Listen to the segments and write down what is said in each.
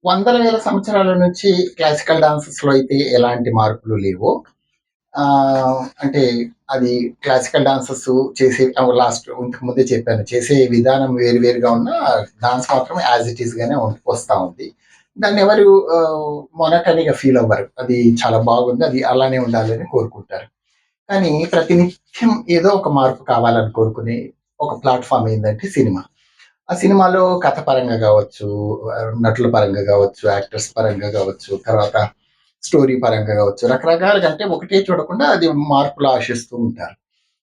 వందల వేల సంవత్సరాల నుంచి క్లాసికల్ డాన్సెస్‌లో అయితే ఎలాంటి మార్పులు లేవు. అంటే అది క్లాసికల్ డాన్సెస్ చేసే ఇంతకు ముందే చెప్పాను. చేసే విధానం వేరు వేరుగా ఉన్నా డాన్స్ మాత్రం యాజ్ ఇట్ ఈస్ గానే వస్తా ఉంది. దాన్ని ఎవరు మొనటనీగా ఫీల్ అవ్వరు. అది చాలా బాగుంది. అది అలానే ఉండాలని కోరుకుంటారు. కానీ ప్రతినిత్యం ఏదో ఒక మార్పు కావాలని కోరుకునే ఒక ప్లాట్‌ఫార్మ్ ఏందంటే సినిమా. ఆ సినిమాలో కథ పరంగా గావచ్చు, నటుల పరంగా గావచ్చు, యాక్టర్స్ పరంగా గావచ్చు, తర్వాత స్టోరీ పరంగా గావచ్చు, రకరకాలుగా అంటే ఒకటే చూడకుండా అది మార్పులు ఆశిస్తూ ఉంటారు.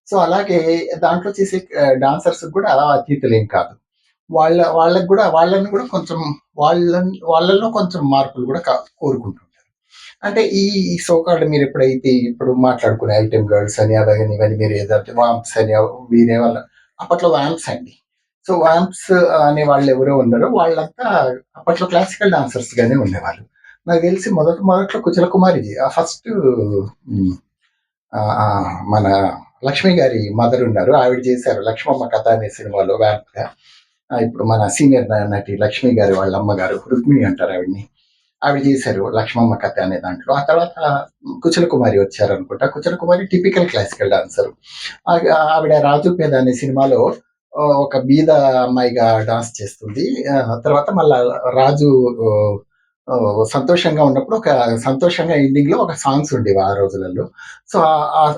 సో, అలాగే దాంట్లో చేసే డాన్సర్స్‌కి కూడా అతీతులేం కాదు. వాళ్ళకి గూడా వాళ్ళని గూడా కొంచెం వాళ్ళలో కొంచెం మార్పులు గూడా కోరుకుంటుంటారు. అంటే ఈ సో కాల్డ్ మీరెప్పుడైతే ఇప్పుడు మాట్లాడుకునే ఐటెమ్ గర్ల్స్ అని అవని ఇవని మీరు ఏదంటే వాంప్స్ అని మీరేమన్నా అప్పట్లో వాంప్స్ అండి. సో, వాంప్స్ అనే వాళ్ళెవరో ఉన్నారో వాళ్ళంతా అప్పట్లో క్లాసికల్ డాన్సర్స్‌గానే ఉండేవాళ్ళు. నాకు తెలిసి మొదట్లో కుచల కుమారి ఫస్ట్ హ్మ్. మన లక్ష్మి గారి మదర్ ఉన్నారు. ఆవిడ చేశారు 'లక్ష్మమ్మ కథ' అనే సినిమాలో వ్యాంప్‌గా. ఇప్పుడు మన సీనియర్ నటి లక్ష్మి గారి వాళ్ళ అమ్మగారు రుక్మిణి అంటారు ఆవిడని. ఆవిడ చేశారు 'లక్ష్మమ్మ కథ' అనే దాంట్లో. ఆ తర్వాత కుచల కుమారి వచ్చారనుకుంటా. కుచల కుమారి టిపికల్ క్లాసికల్ డాన్సర్. ఆవిడ 'రాజు పేద' అనే సినిమాలో ఒక బీద అమ్మాయిగా డాన్స్ చేస్తుంది. తర్వాత మళ్ళా రాజు సంతోషంగా ఉన్నప్పుడు ఒక సంతోషంగా ఎండింగ్‌లో ఒక సాంగ్స్ ఉండేవి ఆ రోజులలో. సో,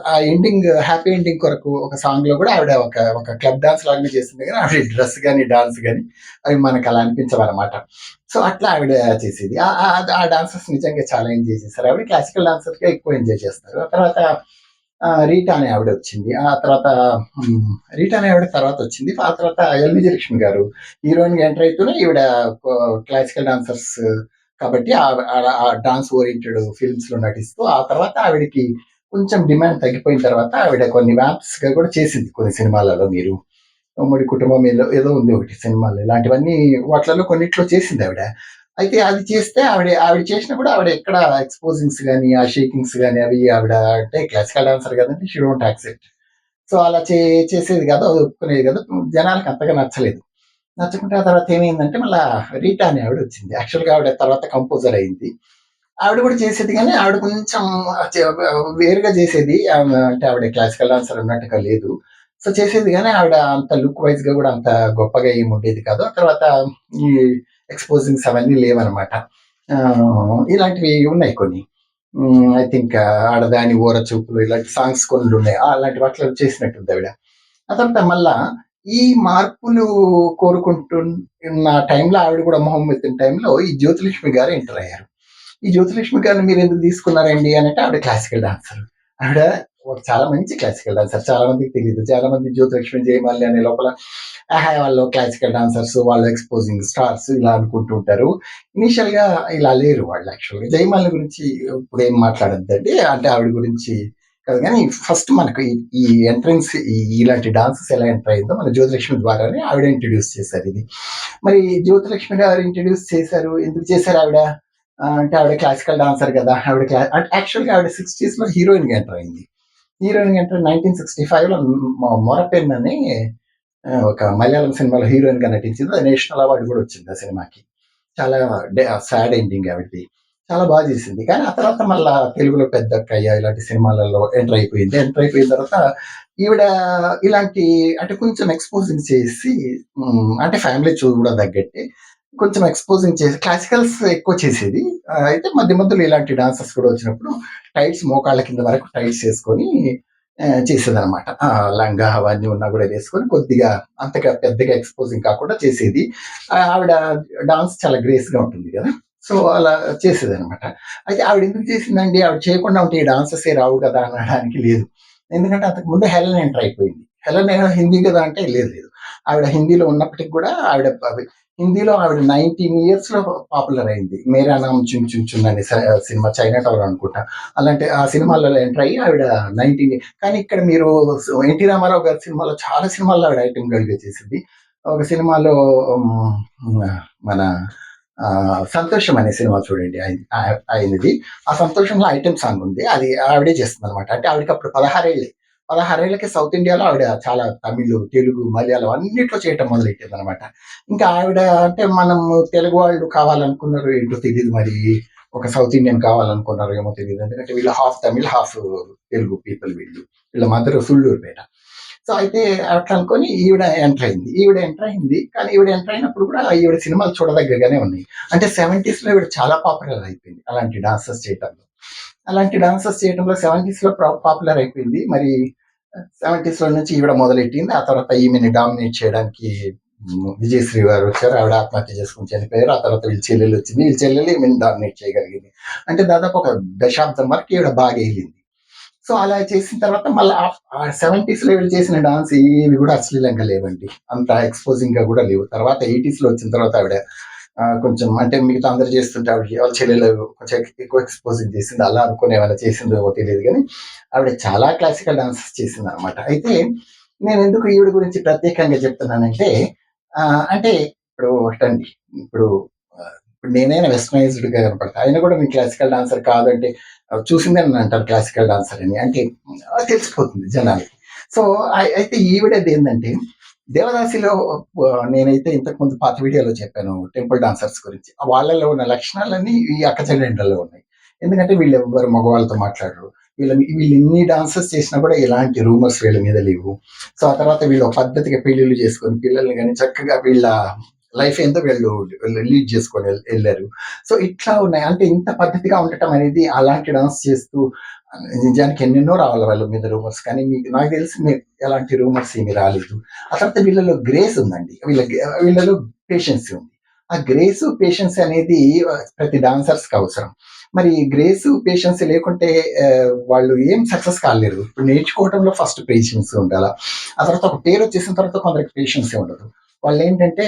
ఆ ఎండింగ్ హ్యాపీ ఎండింగ్ కొరకు ఒక సాంగ్‌లో కూడా ఆవిడ ఒక క్లబ్ డాన్స్ లాగానే చేస్తుంది గానీ, ఆవిడ డ్రెస్ గాని, డాన్స్ గాని అవి మనకు అలా అనిపించవన్నమాట. సో, అట్లా ఆవిడ చేసేది. ఆ డాన్సెస్ నిజంగా చాలా ఎంజాయ్ చేశారు. ఆవిడ క్లాసికల్ డాన్సర్‌గా ఎక్కువ ఎంజాయ్ చేస్తారు. ఆ తర్వాత రీటా అనే ఆవిడ వచ్చింది. ఆ తర్వాత రీటా అనే ఆవిడ తర్వాత వచ్చింది. ఆ తర్వాత ఎల్ విజయలక్ష్మి గారు హీరోయిన్‌గా ఎంటర్ అయితూనే ఈవిడ క్లాసికల్ డాన్సర్స్ కాబట్టి ఆ డాన్స్ ఓరియెంటెడ్ ఫిల్మ్స్‌లో నటిస్తూ ఆ తర్వాత ఆవిడకి కొంచెం డిమాండ్ తగ్గిపోయిన తర్వాత ఆవిడ కొన్ని వ్యాంప్స్‌గా కూడా చేసింది కొన్ని సినిమాలలో మీరు. ఉమ్మడి కుటుంబం ఏదో ఉంది ఒకటి సినిమాలో. ఇలాంటివన్నీ వాటిలలో కొన్నిట్లో చేసింది ఆవిడ. అయితే అది చేస్తే ఆవిడ చేసినా కూడా ఆవిడ ఎక్కడ ఎక్స్‌పోజింగ్స్ గాని, ఆ షేకింగ్స్ గాని అవి ఆవిడ అంటే క్లాసికల్ డాన్సర్ కదండీ! She don't accept. సో, అలా చేసేది కాదు. అది ఒప్పుకునేది కాదు. జనాలకి అంతగా నచ్చలేదు. నచ్చకుంటే ఆ తర్వాత ఏమైందంటే మళ్ళా రీటా అనే ఆవిడ వచ్చింది. యాక్చువల్‌గా ఆవిడ తర్వాత కంపోజర్ అయింది. ఆవిడ కూడా చేసేది గానీ ఆవిడ కొంచెం చే వేరుగా చేసేది. అంటే ఆవిడ క్లాసికల్ డాన్సర్ అన్నట్టుగా లేదు. సో, చేసేది గానీ ఆవిడ అంత లుక్ వైస్‌గా కూడా అంత గొప్పగా ఏమి ఉండేది కాదు. ఆ తర్వాత ఈ ఎక్స్‌పోజింగ్స్ అవన్నీ లేవనమాట. ఇలాంటివి ఉన్నాయి కొన్ని. ఐ థింక్ 'ఆడదాని ఓర చూపులు' ఇలాంటి సాంగ్స్ కొన్నున్నాయి. అలాంటి వాటిలో చేసినట్టుంది ఆవిడ. ఆ తర్వాత మళ్ళా ఈ మార్పులు కోరుకుంటున్న టైంలో ఆవిడ కూడా మొహం ఎత్తిన టైంలో ఈ జ్యోతిలక్ష్మి గారు ఎంటర్ అయ్యారు. ఈ జ్యోతిలక్ష్మి గారిని మీరెందుకు తీసుకున్నారండి అనంటే ఆవిడ క్లాసికల్ డాన్సర్. ఆవిడ చాలా మంచి క్లాసికల్ డాన్సర్. చాలా మందికి తెలీదు. చాలా మంది జ్యోతిలక్ష్మి, జయమాలి అనే లోపల వాళ్ళు క్లాసికల్ డాన్సర్స్, వాళ్ళు ఎక్స్‌పోజింగ్ స్టార్స్ ఇలా అనుకుంటూ ఉంటారు. ఇనీషియల్‌గా ఇలా లేరు వాళ్ళు యాక్చువల్‌గా. జయమాలిని గురించి ఇప్పుడేం మాట్లాడొద్దండి. అంటే ఆవిడ గురించి కాదు గానీ ఫస్ట్ మనకు ఈ ఎంట్రన్స్ ఇలాంటి డాన్సెస్ ఎలా ఎంటర్ అయిందో మన జ్యోతిలక్ష్మి ద్వారానే ఆవిడ ఇంట్రొడ్యూస్ చేశారు ఇది. మరి జ్యోతిలక్ష్మి గారు ఇంట్రొడ్యూస్ చేశారు. ఎందుకు చేశారు ఆవిడ? అంటే ఆవిడ క్లాసికల్ డాన్సర్ కదా! ఆవిడ అంటే యాక్చువల్‌గా ఆవిడ 60స్‌లో హీరోయిన్‌గా ఎంటర్ అయింది. హీరోయిన్‌గా ఎంటర్ 1965లో 'మొరపెన్' అని ఒక మలయాళం సినిమాలో హీరోయిన్‌గా నటించింది. అది నేషనల్ అవార్డ్ కూడా వచ్చింది ఆ సినిమాకి. చాలా సాడ్ ఎండింగ్ ఆవిడది. చాలా చేసింది. కానీ ఆ తర్వాత మళ్ళా తెలుగులో 'పెద్దక్కయ్య' ఇలాంటి సినిమాలలో ఎంటర్ అయిపోయింది. ఎంటర్ అయిపోయిన తర్వాత ఈవిడ ఇలాంటి అంటే కొంచెం ఎక్స్‌పోజింగ్ చేసి అంటే ఫ్యామిలీ చూడదగ్గట్టే కొంచెం ఎక్స్‌పోజింగ్ చేసి క్లాసికల్స్ ఎక్కువ చేసేది. అయితే మధ్య మధ్యలో ఇలాంటి డాన్సెస్ కూడా వచ్చినప్పుడు టైట్స్ మోకాళ్ళ కింద వరకు టైట్స్ చేసుకొని చేసేదనమాట. లంగా అవన్నీ ఉన్నా కూడా వేసుకొని కొద్దిగా అంతగా పెద్దగా ఎక్స్‌పోజింగ్ కాకుండా చేసేది. ఆవిడ డాన్స్ చాలా గ్రేస్‌గా ఉంటుంది కదా! సో, అలా చేసేదనమాట. అయితే ఆవిడ ఎందుకు చేసిందండి? ఆవిడ చేయకుండా ఉంటే ఈ డాన్సెసే రావు కదా! అనడానికి లేదు. ఎందుకంటే అంతకుముందు హెలెన్ ఎంటర్ అయిపోయింది. హెలెన్ హిందీ కదా! అంటే లేదు లేదు. ఆవిడ హిందీలో ఉన్నప్పటికి కూడా హిందీలో ఆవిడ 19 ఇయర్స్‌లో పాపులర్ అయింది. 'మేరా నామ్ చున్ చున్ చున్' అనే సినిమా 'చైనా టౌన్' అనుకుంటా. అలాంటి ఆ సినిమాలలో ఎంటర్ అయ్యి ఆవిడ 19 కానీ ఇక్కడ మీరు ఎన్టీ రామారావు గారి సినిమాలో చాలా సినిమాల్లో ఆవిడ ఐటెమ్ గర్ల్‌గా చేసింది. ఒక సినిమాలో మన 'సంతోషం' అనే సినిమా చూడండి ఆయనది. ఆ 'సంతోషంలో' ఐటెమ్ సాంగ్ ఉంది. అది ఆవిడే చేస్తుందనమాట. అంటే ఆవిడకి అప్పుడు 16 ఏళ్ళే. 16 ఏళ్ళకి సౌత్ ఇండియాలో ఆవిడ చాలా తమిళ్, తెలుగు, మలయాళం అన్నిట్లో చేయటం మొదలెట్టిందనమాట. ఇంకా ఆవిడ అంటే మనం తెలుగు వాళ్ళు కావాలనుకున్నారో ఏంటో తెలీదు మరి. ఒక సౌత్ ఇండియన్ కావాలనుకున్నారో ఏమో తెలీదు. ఎందుకంటే వీళ్ళు half Tamil, half Telugu people వీళ్ళు. వీళ్ళ మదర్ సుళ్ళూరుపేట. సో అయితే అట్లా అనుకోని ఈవిడ ఎంటర్ అయింది. కానీ ఈవిడ ఎంటర్ అయినప్పుడు కూడా ఈవిడ సినిమాలు చూడదగ్గగానే ఉన్నాయి. అంటే 70s ఈవిడ చాలా పాపులర్ అయిపోయింది అలాంటి డాన్సెస్ చేయటంలో. అలాంటి డాన్సెస్ చేయడంలో 70s పాపులర్ అయిపోయింది. మరి 70s నుంచి ఈవిడ మొదలెట్టింది. ఆ తర్వాత ఈమెని డామినేట్ చేయడానికి విజయశ్రీ గారు వచ్చారు. ఆవిడ ఆత్మహత్య చేసుకుని చనిపోయారు. ఆ తర్వాత వీళ్ళ చెల్లెలు వచ్చింది. వీళ్ళ చెల్లెలు ఈమెను డామినేట్ చేయగలిగింది. అంటే దాదాపు ఒక దశాబ్దం వరకు ఈవిడ బాగా వెళ్ళింది. సో అలా చేసిన తర్వాత మళ్ళీ ఆ 70s వీళ్ళు చేసిన డాన్స్ ఏవి కూడా అశ్లీలంగా లేవండి. అంత ఎక్స్పోజింగ్ గా కూడా లేవు. తర్వాత 80s వచ్చిన తర్వాత ఆవిడ కొంచెం అంటే మిగతా అందరు చేస్తుంటే ఆవిడ వాళ్ళ చెల్లెలు కొంచెం ఎక్కువ ఎక్స్పోజింగ్ చేసింది. అలా అనుకుని ఏమైనా చేసిందో తెలియదు కానీ ఆవిడ చాలా క్లాసికల్ డాన్సెస్ చేసింది అనమాట. అయితే నేను ఎందుకు ఈవిడ గురించి ప్రత్యేకంగా చెప్తున్నానంటే అంటే ఇప్పుడు ఒకటండి, ఇప్పుడు ఇప్పుడు నేనైనా వెస్టర్నైజ్డ్ గా కనపడతా, ఆయన కూడా మీ క్లాసికల్ డాన్సర్ కాదంటే చూసిందే నన్ను అంటారు క్లాసికల్ డాన్సర్ అని. అంటే తెలిసిపోతుంది జనాలకి. సో అయితే ఈవిడది ఏంటంటే దేవదాసిలో నేనైతే ఇంతకు ముందు పాత వీడియోలో చెప్పాను టెంపుల్ డాన్సర్స్ గురించి. వాళ్ళలో ఉన్న లక్షణాలన్నీ ఈ అక్క చెల్లెండ్లలో ఉన్నాయి. ఎందుకంటే వీళ్ళు ఎవ్వరు మగవాళ్ళతో మాట్లాడరు. వీళ్ళు ఇన్ని డాన్సెస్ చేసినా కూడా ఎలాంటి రూమర్స్ వీళ్ళ మీద లేవు. సో ఆ తర్వాత వీళ్ళు ఒక పద్ధతిగా పెళ్లిళ్ళు చేసుకొని పిల్లల్ని కానీ చక్కగా వీళ్ళ లైఫ్ ఏందో వీళ్ళు లీడ్ చేసుకొని వెళ్ళారు. సో ఇట్లా ఉన్నాయి. అంటే ఇంత పద్ధతిగా ఉండటం అనేది అలాంటి డాన్స్ చేస్తూ నిజానికి ఎన్నెన్నో రావాలి వాళ్ళ మీద రూమర్స్. కానీ మీకు నాకు తెలిసి మీరు ఎలాంటి రూమర్స్ ఏమి రాలేదు. ఆ తర్వాత వీళ్ళలో గ్రేస్ ఉందండి. వీళ్ళలో పేషెన్స్ ఉంది. ఆ గ్రేస్ పేషెన్స్ అనేది ప్రతి డాన్సర్స్ కి అవసరం. మరి గ్రేస్ పేషెన్స్ లేకుంటే వాళ్ళు ఏం సక్సెస్ కాలేరు. ఇప్పుడు నేర్చుకోవడంలో ఫస్ట్ పేషెన్స్ ఉండాలి. ఆ తర్వాత ఒక పేరు వచ్చేసిన తర్వాత కొందరికి పేషెన్స్ ఉండదు. వాళ్ళు ఏంటంటే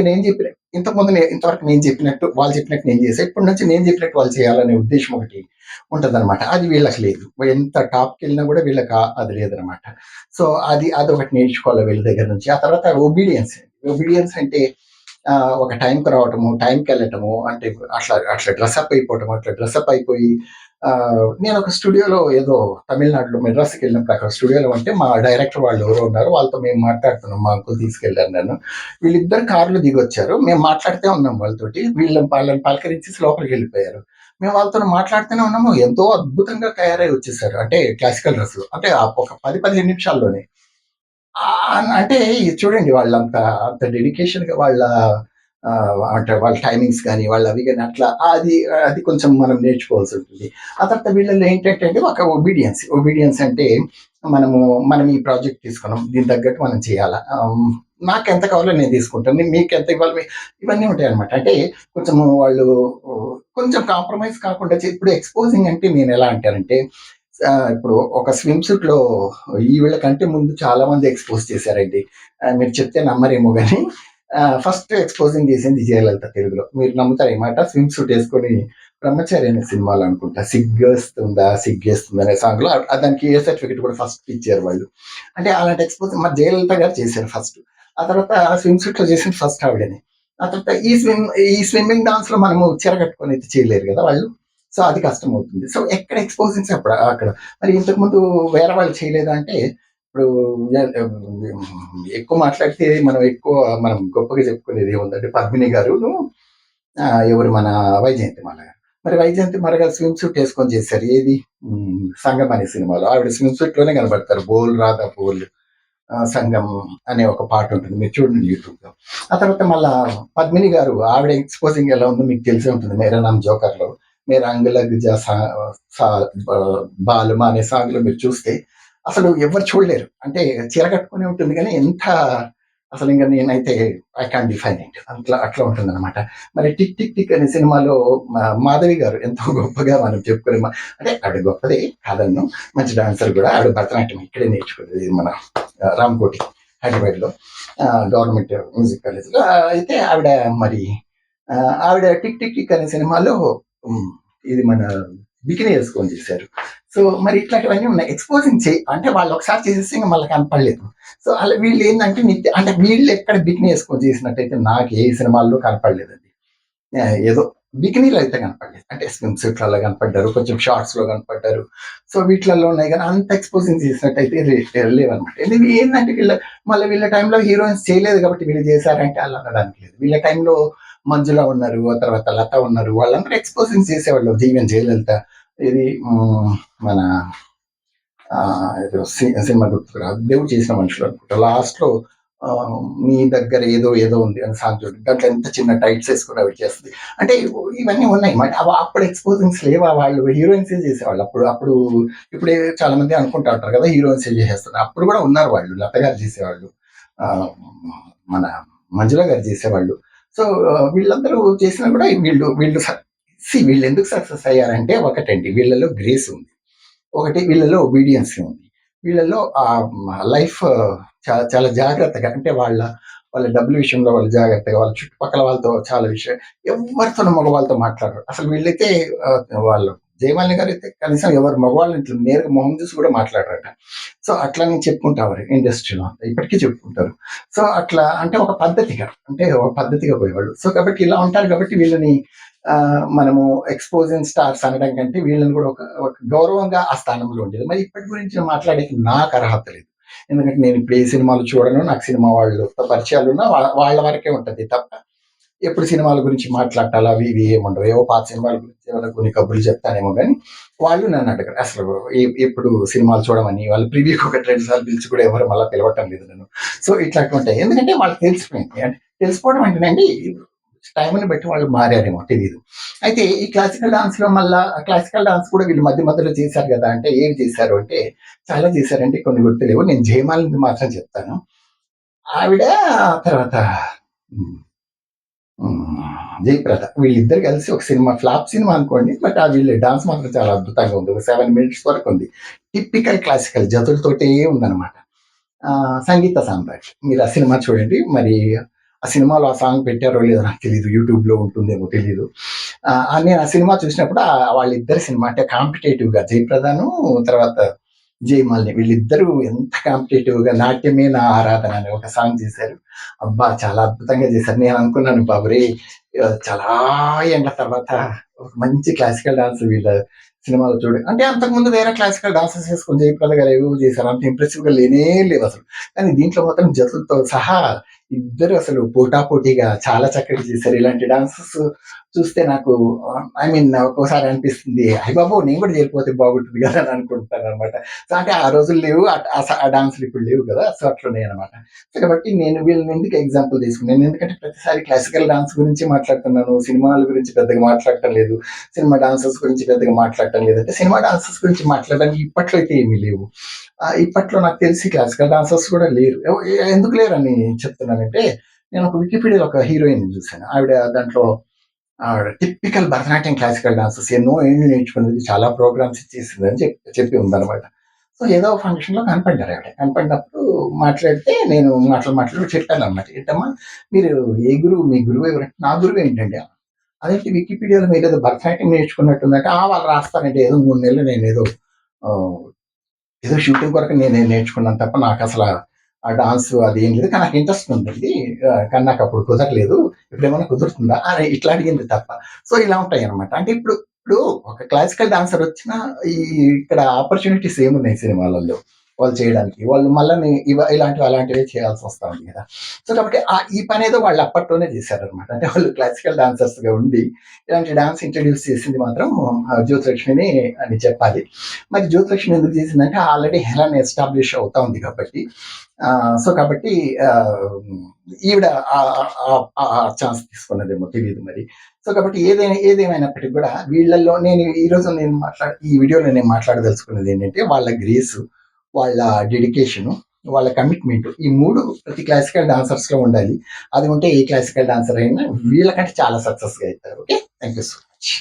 నేను చెప్పిన ఇంతవరకు నేను చెప్పినట్టు వాళ్ళు చెప్పినట్టు నేను చేసా, ఇప్పటి నుంచి నేను చెప్పినట్టు వాళ్ళు చేయాలనే ఉద్దేశం ఒకటి ఉంటదనమాట. అది వీళ్ళకి లేదు. ఎంత టాప్కి వెళ్ళినా కూడా వీళ్ళకి అది లేదనమాట. సో అది ఒకటి నేర్చుకోవాలి వీళ్ళ దగ్గర నుంచి. ఆ తర్వాత ఒబీడియన్స్ అంటే ఒక టైంకి రావటము, టైంకి వెళ్ళటము, అంటే అట్లా డ్రెస్అప్ అయిపోవటము, అట్లా డ్రెస్అప్ అయిపోయి నేను ఒక స్టూడియోలో ఏదో తమిళనాడులో మెడ్రాస్కి వెళ్ళినప్పుడు అక్కడ స్టూడియోలో ఉంటే మా డైరెక్టర్ వాళ్ళు ఎవరో ఉన్నారు. వాళ్ళతో మేము మాట్లాడుతున్నాం. మా అంకుల్ తీసుకెళ్ళాను నన్ను. వీళ్ళిద్దరు కార్లు దిగొచ్చారు. మేము మాట్లాడుతూ ఉన్నాం వాళ్ళతోటి. వాళ్ళని పలకరించి లోపలికి వెళ్ళిపోయారు. మేము వాళ్ళతో మాట్లాడుతూనే ఉన్నాము. ఎంతో అద్భుతంగా తయారై వచ్చేసారు. అంటే క్లాసికల్ డ్రెస్ అంటే ఒక 10-15 నిమిషాల్లోనే. అంటే చూడండి అంత డెడికేషన్ గా అంటే వాళ్ళ టైమింగ్స్ కానీ వాళ్ళు అవి కానీ అట్లా అది కొంచెం మనం నేర్చుకోవాల్సి ఉంటుంది. ఆ తర్వాత వీళ్ళలో ఏంటంటే ఒక ఒబీడియన్స్ అంటే మనం ఈ ప్రాజెక్ట్ తీసుకున్నాం, దీని తగ్గట్టు మనం చేయాలా, నాకు ఎంత కావాలో నేను తీసుకుంటాను, మీకు ఎంత ఇవ్వాలి, ఇవన్నీ ఉంటాయి అనమాట. అంటే కొంచెం వాళ్ళు కొంచెం కాంప్రమైజ్ కాకుండా ఇప్పుడు ఎక్స్పోజింగ్ అంటే నేను ఎలా అంటానంటే ఇప్పుడు ఒక స్విమ్ సూట్ లో వీళ్ళకంటే ముందు చాలా మంది ఎక్స్పోజ్ చేశారండి. మీరు చెప్తే నమ్మరేమో కానీ ఫస్ట్ ఎక్స్పోజింగ్ చేసింది జయలలిత తెలుగులో. మీరు నమ్ముతారు ఏమాట? స్విమ్ సూట్ వేసుకొని బ్రహ్మచారి అనే సినిమాలో అనుకుంటా సిగ్గేస్తుంది అనే సాంగ్ లో దానికి ఏ సర్టిఫికెట్ కూడా ఫస్ట్ ఇచ్చారు వాళ్ళు. అంటే అలాంటి ఎక్స్పోజింగ్ మరి జయలలిత గారు చేశారు ఫస్ట్. ఆ తర్వాత స్విమ్ సూట్ లో చేసింది ఫస్ట్ ఆవిడని. ఆ తర్వాత ఈ స్విమ్మింగ్ డాన్స్ లో మనము చీర కట్టుకొని అయితే చేయలేరు కదా వాళ్ళు. సో అది కష్టం అవుతుంది. సో ఎక్కడ ఎక్స్పోజింగ్స్ అక్కడ మరి ఇంతకుముందు వేరే వాళ్ళు చేయలేదా అంటే ఇప్పుడు ఎక్కువ మాట్లాడితే మనం గొప్పగా చెప్పుకునేది ఏముందంటే పద్మిని గారును ఎవరు మన వైజయంతి మాల గారు. మరి వైజయంతి మాల గారు స్విమ్ సూట్ వేసుకొని చేశారు. ఏది సంగం అనే సినిమాలో ఆవిడ స్విమ్ సూట్ లోనే కనబడతారు. బోల్ రాధా బోల్ సంగం అనే ఒక పాట ఉంటుంది, మీరు చూడండి యూట్యూబ్ లో. ఆ తర్వాత మళ్ళా పద్మిని గారు ఆవిడ ఎక్స్పోజింగ్ ఎలా ఉందో మీకు తెలిసే ఉంటుంది. మేరా నామ్ జోకర్ లో మీరు అంగులగ్జా బాలుమా అనే సాంగ్ లో మీరు చూస్తే అసలు ఎవరు చూడలేరు. అంటే చీర కట్టుకుని ఉంటుంది కానీ ఎంత అసలు ఇంకా నేనైతే ఐ కాంట్ డిఫైన్ ఇట్. అట్లా ఉంటుంది అనమాట. మరి టిక్ టిక్ టిక్ అనే సినిమాలో మాధవి గారు ఎంతో గొప్పగా మనం చెప్పుకునే అంటే ఆవిడ గొప్పదే కాదన్ను, మంచి డాన్సర్ కూడా. ఆవిడ భరతనాట్యం ఇక్కడే నేర్చుకునేది మన రామ్కోటి హైదరాబాద్ లో గవర్నమెంట్ మ్యూజిక్ కాలేజ్ లో. అయితే ఆవిడ టిక్ టిక్ టిక్ అనే సినిమాలో ఇది మన బికినీ వేసుకొని చేశారు. సో మరి ఇట్లాంటివన్నీ ఉన్నాయి. ఎక్స్పోజింగ్ అంటే వాళ్ళు ఒకసారి చేసేసి ఇంకా మళ్ళీ కనపడలేదు. సో అలా వీళ్ళు ఏంటంటే అంటే వీళ్ళు ఎక్కడ బికినీ వేసుకొని చేసినట్టయితే నాకు ఏ సినిమాల్లో కనపడలేదండి. ఏదో బికినీలో అయితే కనపడలేదు. అంటే స్విమ్ సూట్లలో కనపడ్డారు, కొంచెం షార్ట్స్‌లో కనపడ్డారు. సో, వీటిలలో ఉన్నాయి గానీ అంత ఎక్స్‌పోజింగ్ చేసినట్టయితే లేవనమాట. ఎందుకు ఏందంటే మళ్ళీ వీళ్ళ టైంలో హీరోయిన్స్ చేయలేదు కాబట్టి వీళ్ళు చేశారంటే అలా అనడానికి లేదు. వీళ్ళ టైంలో మంజుల ఉన్నారు, ఆ తర్వాత లత ఉన్నారు. వాళ్ళందరూ ఎక్స్‌పోజింగ్ చేసేవాళ్ళు. ఈవెన్ జయలలిత ఇది మన ఏదో సినిమా గుర్తుకు రాదు. దేవుడు చేసిన మనుషులు అనుకుంటా. లాస్ట్‌లో మీ దగ్గర ఏదో ఏదో ఉంది అని సాంగ్ చూడండి. దాంట్లో ఎంత చిన్న టైట్స్ వేసుకొని ఆవిడ చేస్తది. అంటే ఇవన్నీ ఉన్నాయి. మరి అప్పుడు ఎక్స్‌పోజింగ్స్ లేవా? వాళ్ళు హీరోయిన్సే చేసేవాళ్ళు. అప్పుడు అప్పుడు ఇప్పుడే చాలా మంది అనుకుంటా ఉంటారు కదా! హీరోయిన్సే చేసేస్తున్నారు. అప్పుడు కూడా ఉన్నారు వాళ్ళు. లత గారు చేసేవాళ్ళు. ఆహ్, మన మంజుల గారు చేసేవాళ్ళు. సో, వీళ్ళందరూ చేసినా కూడా వీళ్ళు వీళ్ళు స సీ వీళ్ళెందుకు సక్సెస్ అయ్యారంటే ఒకటండి వీళ్ళలో గ్రేస్ ఉంది. ఒకటి వీళ్ళలో ఒబీడియన్స్ ఉంది. వీళ్ళలో లైఫ్ చాలా చాలా జాగ్రత్తగా అంటే వాళ్ళ డబ్బుల విషయంలో వాళ్ళు జాగ్రత్తగా, వాళ్ళ చుట్టుపక్కల వాళ్ళతో చాలా విషయం ఎవరితోనూ మగవాళ్ళతో మాట్లాడరు. అసలు వీళ్ళైతే వాళ్ళు జయమాలిని గారైతే కనీసం ఎవరు మగవాళ్ళని ఇట్లా నేరుగా మొహం చూసి కూడా మాట్లాడరట. సో, అట్లా అని చెప్పుకుంటారు ఇండస్ట్రీలో. ఇప్పటికీ చెప్పుకుంటారు. సో, అట్లా అంటే ఒక పద్ధతిగా అంటే ఒక పద్ధతిగా పోయేవాళ్ళు. సో, కాబట్టి ఇలా ఉంటారు కాబట్టి వీళ్ళని మనము ఎక్స్పోజింగ్ స్టార్స్ అనడం కంటే వీళ్ళని కూడా ఒక గౌరవంగా ఆ స్థానంలో ఉండేది. మరి ఇప్పటి గురించి మాట్లాడేకి నాకు అర్హత లేదు. ఎందుకంటే నేను ఇప్పుడు ఏ సినిమాలు చూడను. నాకు సినిమా వాళ్ళతో పరిచయాలున్నా వాళ్ళ వరకే ఉంటది తప్ప ఎప్పుడు సినిమాల గురించి మాట్లాడటాలు అవి ఇవి ఏముండవు. ఏవో పాత సినిమాల గురించి ఏమైనా కొన్ని కబుర్లు చెప్తానేమో గానీ, వాళ్ళు నన్ను అడగరు. అసలు ఎప్పుడు సినిమాలు చూడమని వాళ్ళు ప్రివ్యూకి ఒకటి 2 సార్లు పిలిచి కూడా ఎవరు మళ్ళా పిలవటం లేదు నన్ను. సో, ఇట్లాంటివుంటాయి. ఎందుకంటే వాళ్ళకి తెలిసిపోయింది. అంటే తెలిసిపోవడం అంటేనండి టైంని బట్టి వాళ్ళు మారారేమో తెలీదు. అయితే ఈ క్లాసికల్ డాన్స్‌లో మళ్ళా క్లాసికల్ డాన్స్ కూడా వీళ్ళు మధ్య మధ్యలో చేశారు గదా! అంటే ఏమి చేశారు అంటే చాలా చేశారండి. కొన్ని గుర్తులేవు. నేను జయమాలినిది మాత్రం చెప్తాను. ఆవిడ తర్వాత హ్మ్. హ్మ్. జయప్రద వీళ్ళిద్దరు కలిసి ఒక సినిమా ఫ్లాప్ సినిమా అనుకోండి. బట్ ఆ వీళ్ళ డాన్స్ మాత్రం చాలా అద్భుతంగా ఉంది. ఒక 7 మినిట్స్ వరకు ఉంది. టిపికల్ క్లాసికల్ జతులతోటే ఉందనమాట. సంగీత సామ్రాట్. మీరు ఆ సినిమా చూడండి. మరి ఆ సినిమాలో ఆ సాంగ్ పెట్టారో లేదో నాకు తెలీదు. యూట్యూబ్‌లో ఉంటుందేమో తెలీదు. నేను ఆ సినిమా చూసినప్పుడు వాళ్ళిద్దరి సినిమా అంటే కాంపిటేటివ్‌గా జయప్రదను తర్వాత జయమాలిని వీళ్ళిద్దరూ ఎంత కాంపిటేటివ్‌గా 'నాట్యమే నా ఆరాధన' అని ఒక సాంగ్ చేశారు. అబ్బా! చాలా అద్భుతంగా చేశారు. నేను అనుకున్నాను బాబోరేయ్! చాలా ఏండ్ల తర్వాత ఒక మంచి క్లాసికల్ డాన్స్ వీళ్ళ సినిమాలో అంటే అంతకుముందు వేరే క్లాసికల్ డాన్సెస్ చేసుకొని జయప్రద గారు ఏవేవో చేశారు. అంత ఇంప్రెసివ్‌గా లేనే లేవసలు. కానీ దీంట్లో మాత్రం జతులతో సహా ఇద్దరు అసలు పోటాపోటీగా చాలా చక్కగా చేశారు. ఇలాంటి డాన్సెస్ చూస్తే నాకు ఐ మీన్ ఒక్కోసారి అనిపిస్తుంది. అయ్యబాబోయ్! నేను కూడా చేరిపోతే బాగుంటుంది కదా! అని అనుకుంటాననమాట. సో, అంటే ఆ రోజులు లేవు. ఆ డాన్సులు ఇప్పుడు లేవు కదా! సో, అట్లున్నాయనమాట. సో, కాబట్టి నేను వీళ్ళని ఎందుకు ఎగ్జాంపుల్ తీసుకున్నాను. ఎందుకంటే ప్రతిసారి క్లాసికల్ డాన్స్ గురించి మాట్లాడుతున్నాను. సినిమాల గురించి పెద్దగా మాట్లాడటం లేదు. సినిమా డాన్సర్స్ గురించి పెద్దగా మాట్లాడటం లేదంటే సినిమా డాన్సర్స్ గురించి మాట్లాడడానికి ఇప్పట్లో అయితే ఏమీ లేవు. ఇప్పట్లో నాకు తెలిసి క్లాసికల్ డాన్సర్స్ కూడా లేరు. ఎందుకు లేరని చెప్తున్నానంటే నేను ఒక వికీపీడియాలో ఒక హీరోయిన్‌ని చూసాను. దాంట్లో టిపికల్ భరతనాట్యం క్లాసికల్ డాన్సెస్ ఎన్నో ఏళ్ళు నేర్చుకున్నది. చాలా ప్రోగ్రామ్స్ చేసిందని చెప్పి ఉందనమాట. సో, ఏదో ఫంక్షన్‌లో కనపడ్డారు ఆవిడ. కనపడినప్పుడు మాట్లాడితే నేను మాట్లాడి చెప్పాననమాట. ఏంటమ్మా మీరు మీ గురువు ఎవరంటే, నా గురువు ఏంటండి అదేంటి వికీపీడియాలో మీరేదో భరతనాట్యం నేర్చుకున్నట్టుందంటే, వాళ్ళు రాస్తారండి ఏదో 3 నెలలు నేనేదో ఆహ్, ఏదో షూటింగ్ కొరకు నేను నేర్చుకున్నాను తప్ప నాకసల ఆ డాన్స్ అది ఏం లేదు. కానీ నాకు ఇంట్రెస్ట్ ఉందండి. కానీ నాకప్పుడు కుదరలేదు. ఇప్పుడేమన్నా కుదురుతుందా? అని ఇట్లా అడిగింది తప్ప. సో, ఇలా ఉంటాయన్నమాట. అంటే ఇప్పుడు ఇప్పుడు ఒక క్లాసికల్ డాన్సర్ వచ్చినా ఈ ఇక్కడ ఆపర్చునిటీస్ ఏమున్నాయి సినిమాలలో వాళ్ళు చేయడానికి. వాళ్ళు మళ్ళా ఇలాంటివి అలాంటివే చేయాల్సి వస్తా ఉంది కదా! సో, కాబట్టి ఈ పనేదో వాళ్ళు అప్పట్లోనే చేశారనమాట. అంటే వాళ్ళు క్లాసికల్ డాన్సర్స్‌గా ఉండి ఇలాంటి డాన్స్ ఇంట్రొడ్యూస్ చేసింది మాత్రం జ్యోతిలక్ష్మినే అని చెప్పాలి. మరి జ్యోతిలక్ష్మి ఎందుకు చేసిందంటే ఆల్రెడీ హెలెన్ ఎస్టాబ్లిష్ అవుతా ఉంది కాబట్టి సో కాబట్టి ఈవిడ ఛాన్స్ తీసుకున్నదేమో తెలియదు మరి. సో కాబట్టి ఏదేమైనప్పటికీ కూడా వీళ్ళల్లో ఈ వీడియోలో నేను మాట్లాడదలుచుకున్నది ఏంటంటే వాళ్ళ గ్రేసు, వాళ్ళ డెడికేషను, వాళ్ళ కమిట్మెంట్ ఈ 3 ప్రతి క్లాసికల్ డాన్సర్స్‌లో ఉండాలి. అది ఉంటే ఏ క్లాసికల్ డాన్సర్ అయినా వీళ్ళకంటే చాలా సక్సెస్‌గా అవుతారు. Okay. Thank you so much.